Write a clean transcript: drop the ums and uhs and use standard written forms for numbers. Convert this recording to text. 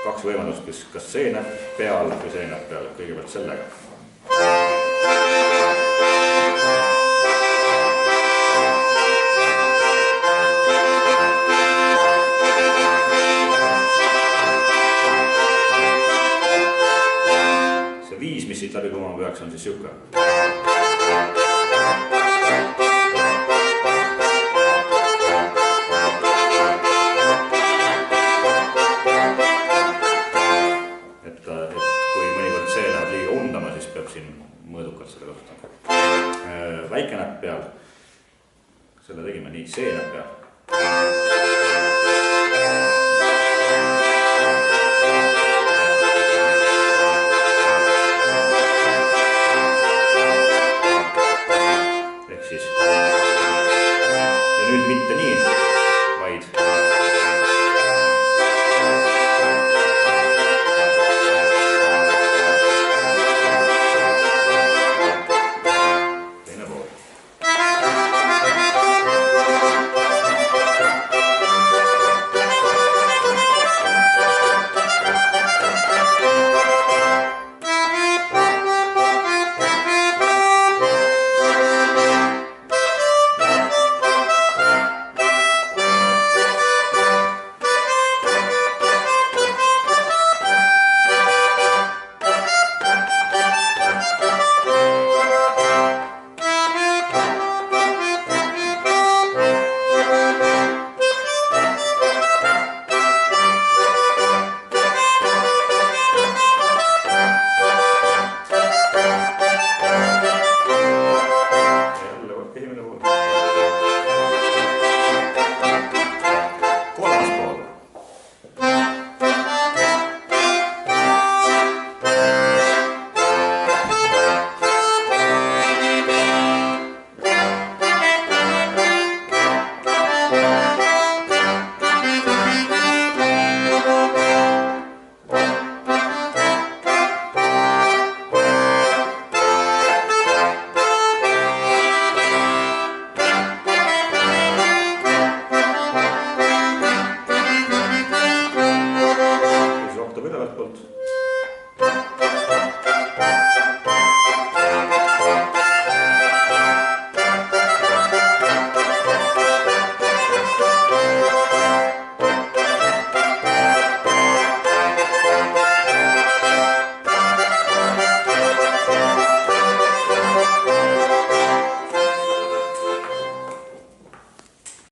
kaks võimalust, kas see näpp peal või see näpp peal, kõigepealt sellega. See viis, mis siit läbi kumama peaks, on siis siuke. Väike näpp peal, selle tegime nii, see näpp peal.